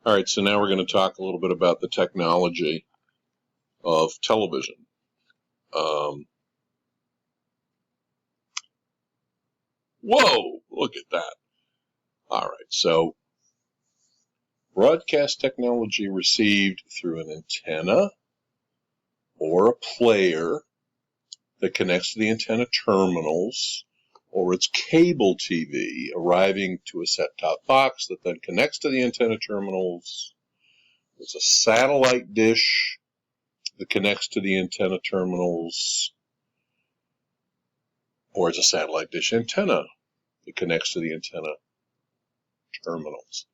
All right, so now we're going to talk a little bit about the technology of television. Whoa, look at that. All right, so broadcast technology received through an antenna or a player that connects to the antenna terminals, or it's cable TV arriving to a set-top box that then connects to the antenna terminals. There's a satellite dish that connects to the antenna terminals, or it's a satellite dish antenna that connects to the antenna terminals.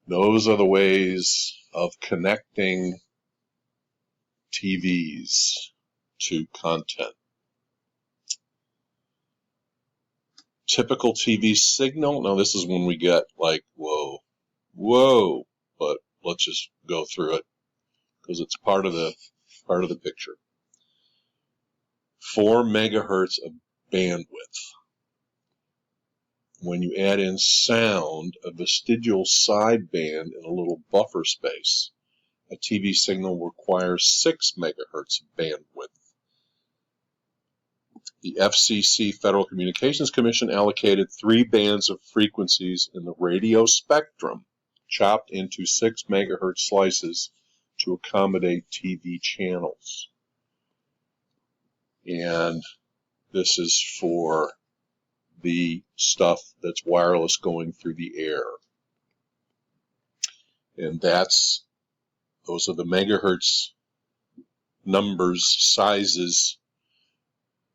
Those are the ways of connecting TVs to content. Typical TV signal. Now this is when we get like, whoa, but let's just go through it because it's part of the picture. 4 megahertz of bandwidth. When you add in sound, a vestigial sideband in a little buffer space, a TV signal requires 6 megahertz of bandwidth. The FCC, Federal Communications Commission, allocated 3 bands of frequencies in the radio spectrum, chopped into 6 megahertz slices to accommodate TV channels. And this is for the stuff that's wireless going through the air. And those are the megahertz numbers, sizes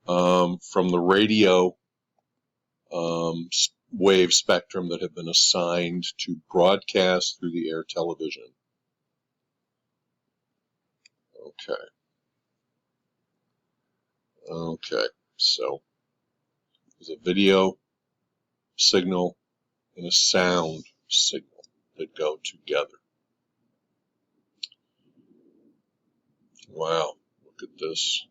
from the radio wave spectrum that have been assigned to broadcast through the air television. Okay, so there's a video signal and a sound signal that go together. Wow, look at this.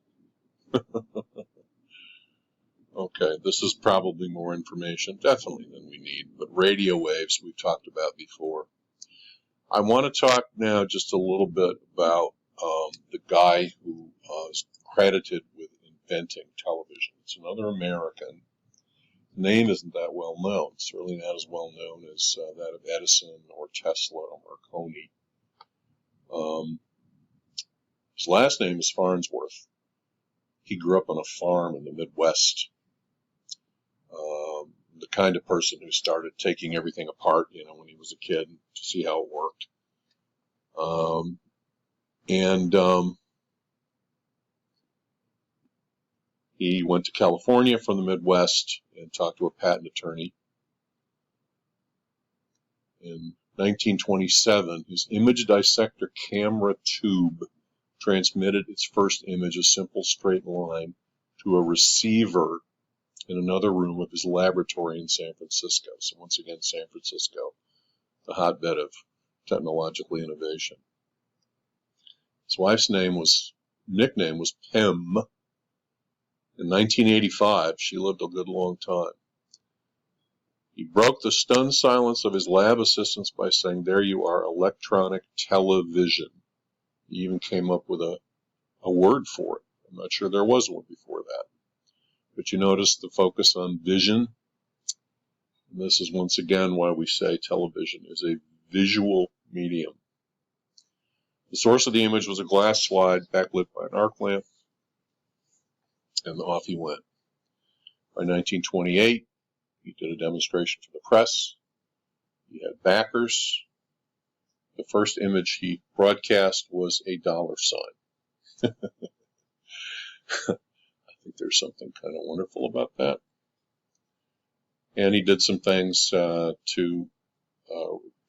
Okay, this is probably more information, definitely, than we need, but radio waves we've talked about before. I want to talk now just a little bit about the guy who is credited with inventing television. It's another American. His name isn't that well known, certainly not as well known as that of Edison or Tesla or Marconi. His last name is Farnsworth. He grew up on a farm in the Midwest. The kind of person who started taking everything apart, when he was a kid to see how it worked. He went to California from the Midwest and talked to a patent attorney. In 1927, his image dissector camera tube transmitted its first image, a simple straight line, to a receiver in another room of his laboratory in San Francisco. So once again, San Francisco, the hotbed of technological innovation. His wife's nickname was Pim. In 1985, she lived a good long time. He broke the stunned silence of his lab assistants by saying, "There you are, electronic television." He even came up with a word for it. I'm not sure there was one before that. But you notice the focus on vision. And this is once again why we say television is a visual medium. The source of the image was a glass slide backlit by an arc lamp. And off he went. By 1928, he did a demonstration for the press. He had backers. The first image he broadcast was a dollar sign. I think there's something kind of wonderful about that. And he did some things to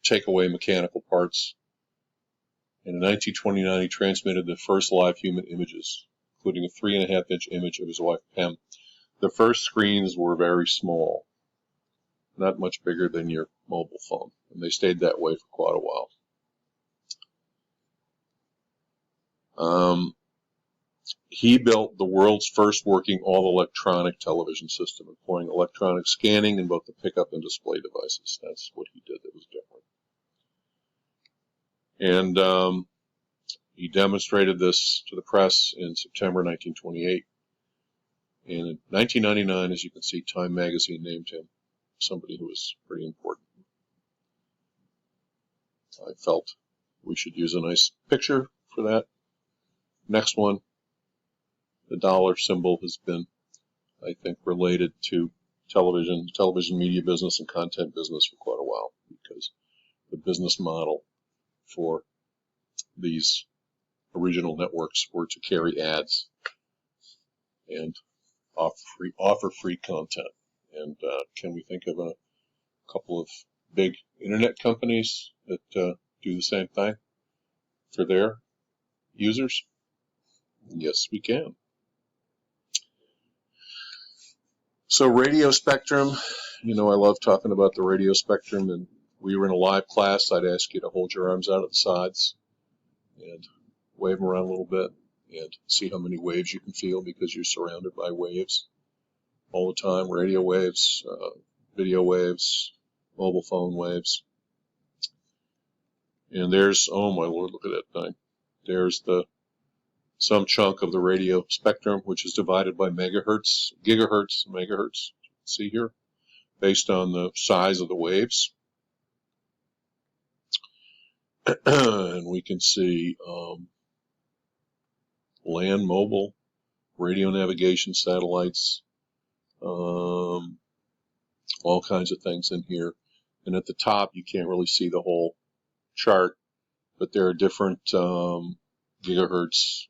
take away mechanical parts. And in 1929, he transmitted the first live human images, including a 3.5-inch image of his wife, Pam. The first screens were very small, not much bigger than your mobile phone, and they stayed that way for quite a while. He built the world's first working all-electronic television system, employing electronic scanning in both the pickup and display devices. That's what he did that was different. And he demonstrated this to the press in September 1928. And in 1999, as you can see, Time magazine named him somebody who was pretty important. I felt we should use a nice picture for that. Next one, the dollar symbol has been, I think, related to television media business and content business for quite a while, because the business model for these original networks were to carry ads and offer free content. And can we think of a couple of big internet companies that do the same thing for their users? Yes, we can. So radio spectrum, I love talking about the radio spectrum, and we were in a live class. I'd ask you to hold your arms out at the sides and wave them around a little bit and see how many waves you can feel, because you're surrounded by waves all the time. Radio waves, video waves, mobile phone waves. And there's, oh my Lord, look at that thing. There's some chunk of the radio spectrum, which is divided by gigahertz, megahertz. See here, based on the size of the waves. And we can see land, mobile, radio navigation, satellites, all kinds of things in here. And at the top, you can't really see the whole chart, but there are different gigahertz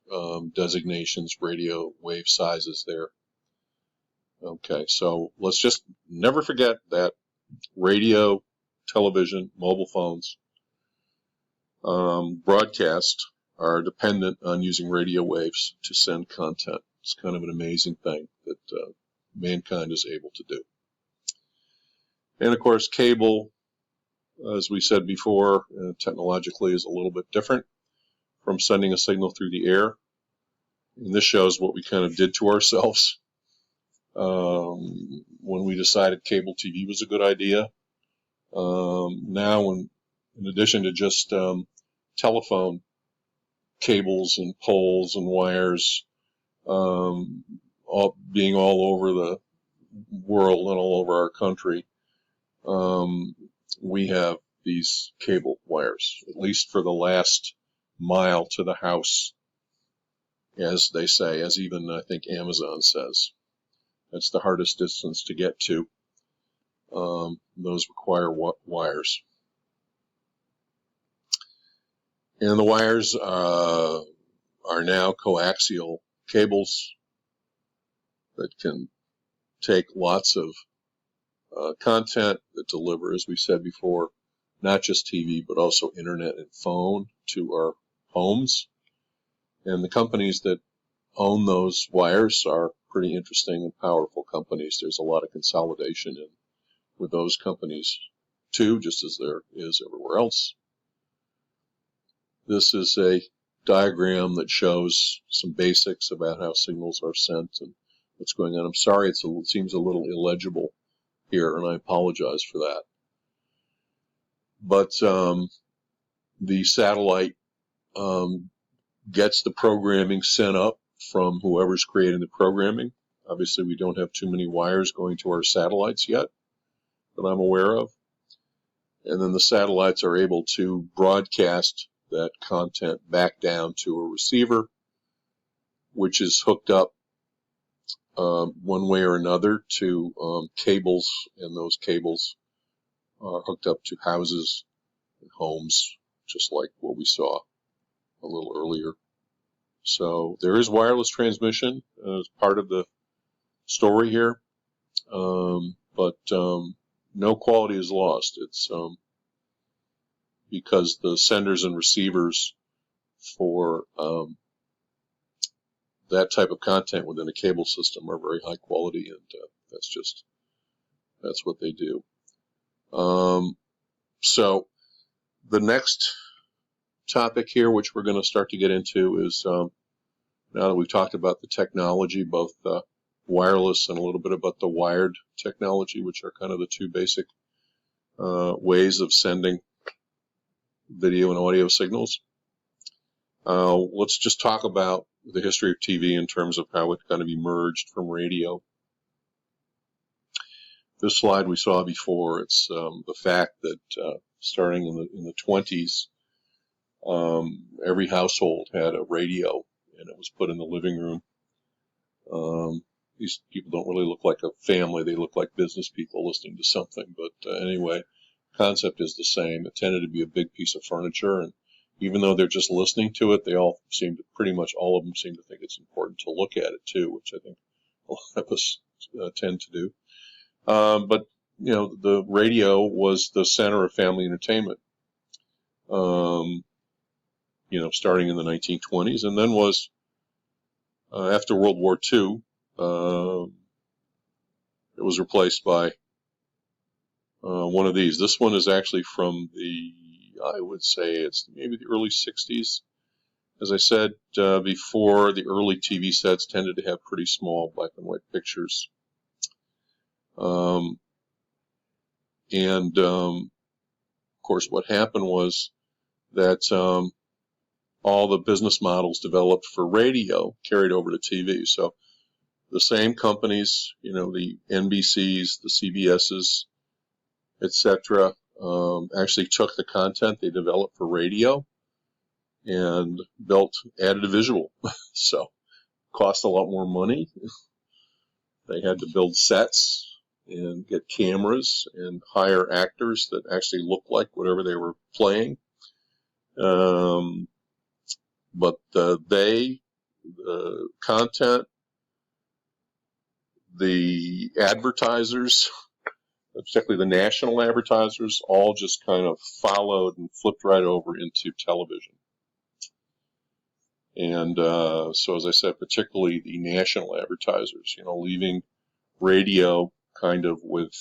designations, radio wave sizes there. Okay, so let's just never forget that radio, television, mobile phones, broadcast are dependent on using radio waves to send content. It's kind of an amazing thing that mankind is able to do. And of course, cable, as we said before, technologically is a little bit different from sending a signal through the air. And this shows what we kind of did to ourselves when we decided cable TV was a good idea. Now, in addition to just telephone cables and poles and wires being all over the world and all over our country, we have these cable wires, at least for the last mile to the house, as they say, as even I think Amazon says. That's the hardest distance to get to. Those require wires. And the wires are now coaxial cables that can take lots of content that deliver, as we said before, not just TV, but also internet and phone to our homes. And the companies that own those wires are pretty interesting and powerful companies. There's a lot of consolidation with those companies too, just as there is everywhere else. This is a diagram that shows some basics about how signals are sent and what's going on. I'm sorry, it seems a little illegible here, and I apologize for that. But the satellite gets the programming sent up from whoever's creating the programming. Obviously, we don't have too many wires going to our satellites yet that I'm aware of. And then the satellites are able to broadcast that content back down to a receiver, which is hooked up one way or another to cables, and those cables are hooked up to houses and homes, just like what we saw a little earlier. So there is wireless transmission as part of the story here, but no quality is lost. It's because the senders and receivers for that type of content within a cable system are very high quality, and that's what they do. So the next topic here, which we're going to start to get into, is now that we've talked about the technology, both wireless and a little bit about the wired technology, which are kind of the two basic ways of sending video and audio signals. Let's just talk about the history of TV in terms of how it kind of emerged from radio. This slide we saw before. It's the fact that starting in the 20s, every household had a radio, and it was put in the living room. These people don't really look like a family. They look like business people listening to something. But anyway, concept is the same. It tended to be a big piece of furniture, and even though they're just listening to it, they all seem to, pretty much all of them seem to think it's important to look at it too, which I think a lot of us tend to do. But, you know, the radio was the center of family entertainment, you know, starting in the 1920s, and then was, after World War II, it was replaced by one of these. This one is actually from I would say it's maybe the early 60s. As I said before, the early TV sets tended to have pretty small black and white pictures. Of course, what happened was that all the business models developed for radio carried over to TV. So the same companies, you know, the NBCs, the CBSs, etc., actually took the content they developed for radio and added a visual. So cost a lot more money. They had to build sets and get cameras and hire actors that actually looked like whatever they were playing. But the content, the advertisers, particularly the national advertisers, all just kind of followed and flipped right over into television. And so, as I said, particularly the national advertisers, you know, leaving radio kind of with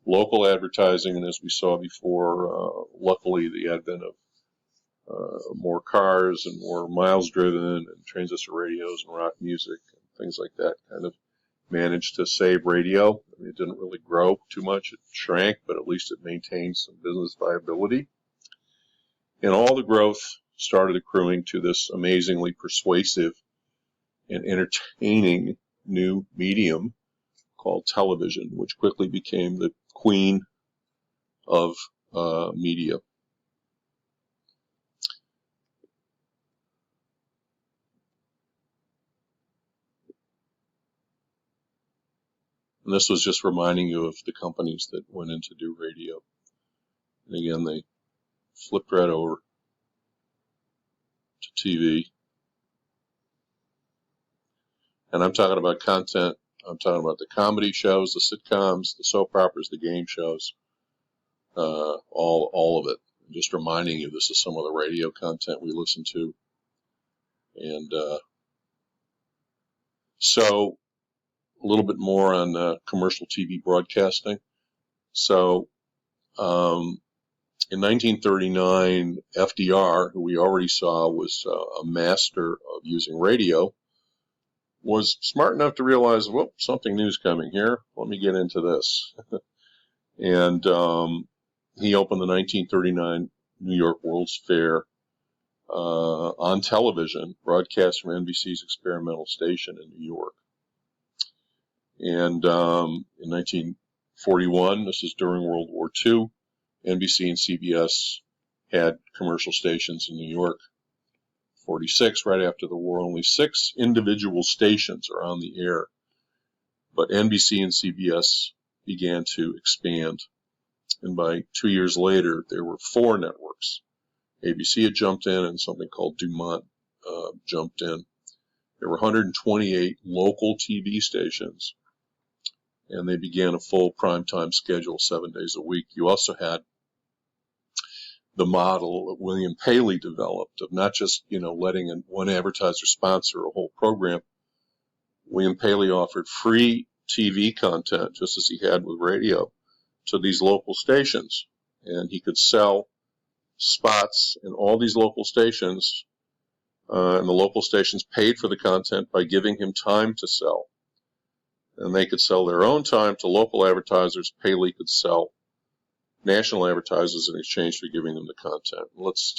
local advertising. And as we saw before, luckily the advent of more cars and more miles driven and transistor radios and rock music and things like that kind of managed to save radio. I mean, it didn't really grow too much. It shrank, but at least it maintained some business viability. And all the growth started accruing to this amazingly persuasive and entertaining new medium called television, which quickly became the queen of media. And this was just reminding you of the companies that went in to do radio. And again, they flipped right over to TV. And I'm talking about content. I'm talking about the comedy shows, the sitcoms, the soap operas, the game shows, all of it. Just reminding you, this is some of the radio content we listen to. And so a little bit more on commercial TV broadcasting. So in 1939, FDR, who we already saw was a master of using radio, was smart enough to realize, whoop, something new's coming here. Let me get into this. And he opened the 1939 New York World's Fair on television, broadcast from NBC's experimental station in New York. And in 1941, this is during World War II, NBC and CBS had commercial stations in New York. 46, right after the war, only 6 individual stations are on the air. But NBC and CBS began to expand. And by 2 years later, there were 4 networks. ABC had jumped in, and something called Dumont jumped in. There were 128 local TV stations, and they began a full primetime schedule 7 days a week. You also had the model that William Paley developed of not just, you know, letting one advertiser sponsor a whole program. William Paley offered free TV content, just as he had with radio, to these local stations. And he could sell spots in all these local stations, and the local stations paid for the content by giving him time to sell. And they could sell their own time to local advertisers. Paley could sell national advertisers in exchange for giving them the content. Let's